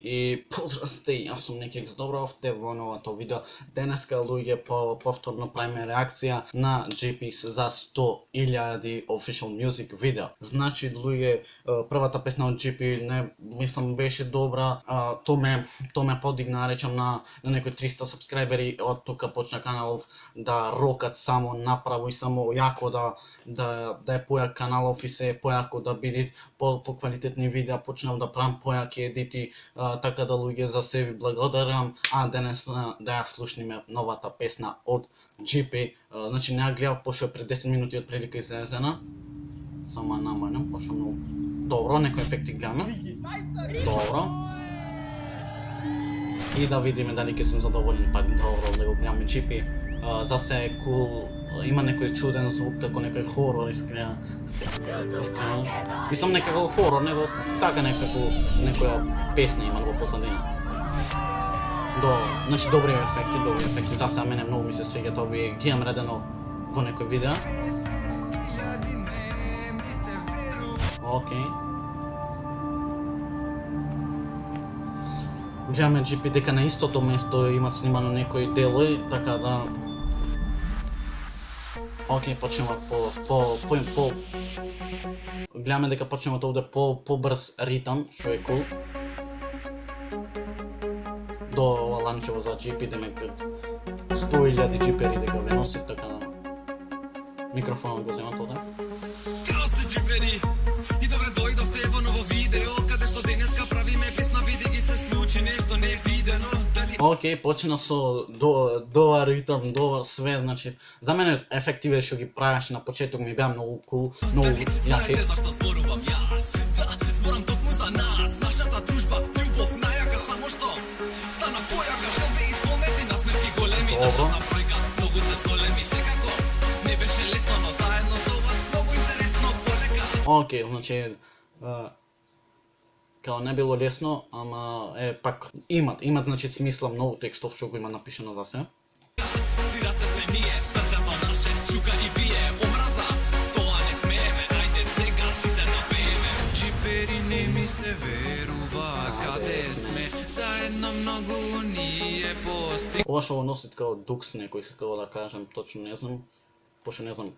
И поздрасте, јас сум Некекс, добро овде во новото видео. Денеска луѓе повторно правиме реакција на GPX за 100.000 official music видео. Значи луѓе, првата песна од GP не мислам беше добра, то ме подигна, речам на некои 300 сабскрајбери, од тука почна каналов да рокат само направо и само јако да е појак каналов и се појако да бидат по квалитетни видеа, почнав да правам појаки едити, така да луѓе за се ви благодарам, денес да ја слушниме новата песна од GP. Значи не ја гледав пошто пред 10 минути од прилика излезена. Само ја намалям, пошто многу добро, некои ефекти гледаме. Добро. И да видиме дали ќе сум задоволен пак добро да го гледаме GP. За се е кул, има некој чуден звук, како некој хорор искрено. Мислам некако хорор, него така некоја песна има во позадина. Значи добри ефекти, за сега мене многу ми се свиѓаат овие, ги имам редено во некој видео. Океј. Гледаме GP дека на истото место имат снимано некои делои, така да... Океј, почнемат гледаме дека почнемат овде побрз ритам, што е кул. До ланчево за GP, демек 100.000 GP-ери дека ве носи, така да... Микрофонот го земат овде. Здрасте, GP-ери! И добре дојдовте во ново видео, каде што денеска правиме песна, биде ги се случи нешто невидено. Океј, почна со до ритам, до све, значи за мене ефективе што ги правеше на почеток ми беа многу кул, многу јаки. Зашто зборувам јас? Да, зборам токму за нас, нашата дружба, љубов најака, само што стана појака, желби исполнети, насмевки големи, нашата бројка многу се зголеми, секако не беше лесно, но заедно со вас многу интересно полека. Океј, значи као не било лесно, ама пак имат значи смисла многу текстов што го има напишано за се. Си растепле ние, срцето наше чука и бие, омраза, тоа не смееме, ајде сега сите напееме. GP-ери не ми се верува, каде сме, заедно многу ние пости. Ова што го носит као дукс некој, како да кажем, точно не знам, пошто не знам,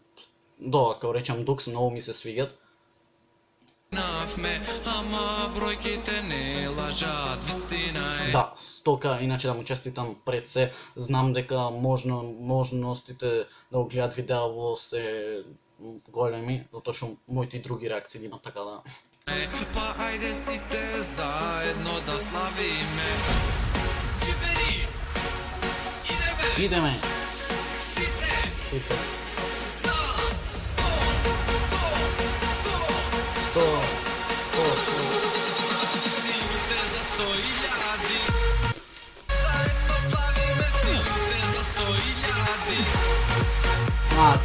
као речам дукс, многу ми се свиѓат. Ама бројките не лажат, вистина е. Да, стока, иначе да му честитам пред се, знам дека можностите да го гледат видео се големи, затоа што моите други реакции имат, така да... Па ајде сите заедно да славиме. GP-ери, Идеме! Сите! За 100! Силите за 100.000. Заедно славиме силите за 100.000.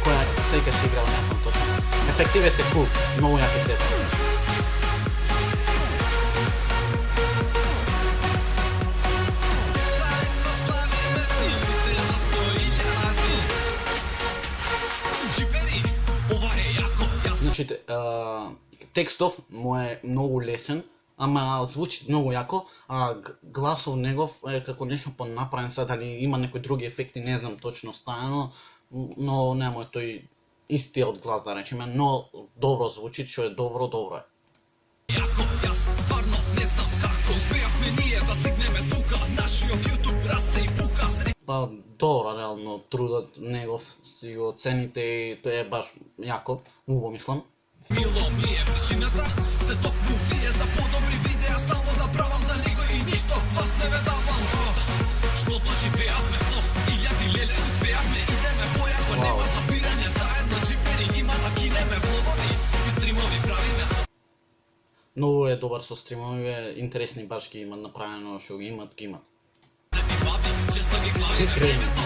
Која сеќа си играл, не знам точно. Ефективе се кул, многу јаки се. Заедно славиме силите за 100.000. GP-ери, ова е јако. Значи, текстов му е многу лесен, ама звучи многу јако, гласов негов е како нешто понаправен, сега дали има некои други ефекти, не знам точно стајано, но нема тој истиот глас да речеме, но добро звучи, што е добро е. Јако, јас стварно не знам како успеавме ние да стигнеме тука, нашиот YouTube расте и пука. Па добро, реално, трудот негов си го цените и тоа е баш јако, убаво мислам. Мило ми е причината, сте токму вие за подобри видеа, стално да правам за никој и ништо вас не ве давам. Што доживеавме 100.000 леле успеавме, идеме појако, нема запирање, заедно GP-ери има да кинеме влогови и стримови правиме со... Многу е добар со стримови, интересни баш ги имат направено, што ги имат. Сети баби, често ги главиме времето,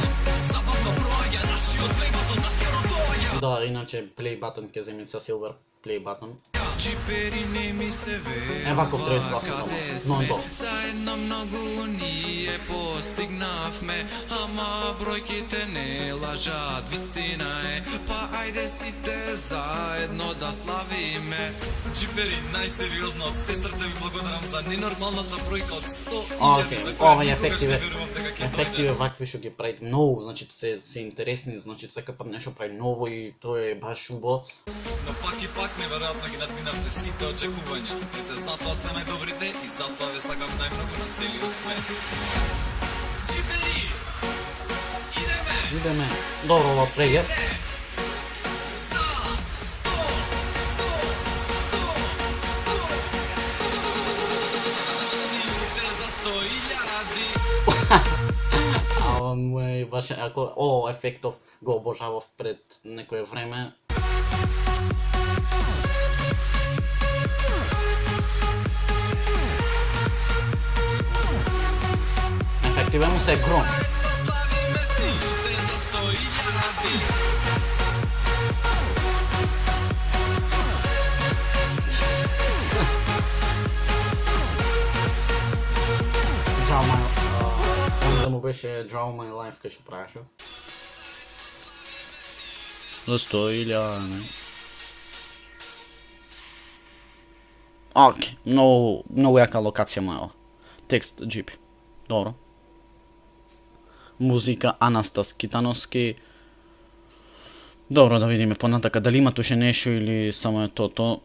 забавно броја, нашиот плейбатон наскоро доја. Да, иначе play button ќе земе со silver play button. GP-ери не ми се верува, Ваков треба да се каде но сме, до. заедно Многу ние постигнавме, ама бројките не лажат, вистина е. Па ајде сите заедно да славиме. Джипери, најсериозно од се срце ви благодарам за ненормалната бројка од 100.000 за која никогаш не верував дека ќе ефективи дојде. вакви што ги прават многу, значи се интересни, значи секој пат нешто прави ново и тоа е баш убаво. Но пак и пак неверојатно ги надминавте сите очекувања. Ете, затоа сте најдобрите и затоа ве сакам најмногу на целиот свет. Джипери! Идеме. Добро, ова преге. Баш ако ефектов го обожавав пред некое време. Ефективе му се гром. Да му беше Draw My Life кај што правеше. За 100.000, не? Окей, многу јака локација моја. Текст Джипи. Добро. Музика Анастас Китановски. Добро, да видиме понатака дали има туше нешто или само е тото.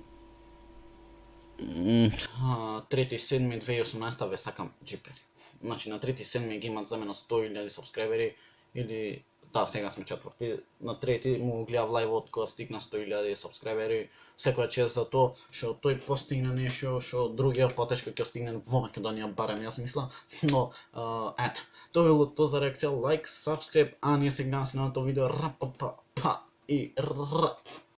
3.7.2018 ве сакам Джипери. Значи на 3.7 ги имат за мене 100.000 сабскрайбери или да, сега сме четврти. На трети му гледав лајвот кога стигна 100.000 сабскрайбери. Секоја чест за тоа што тој постигна нешто што другиот потешко ќе стигне во Македонија, барем јас мислам. Но ето, тоа било тоа за реакција, лайк, сабскрайб, а ние сега на следното видео, па и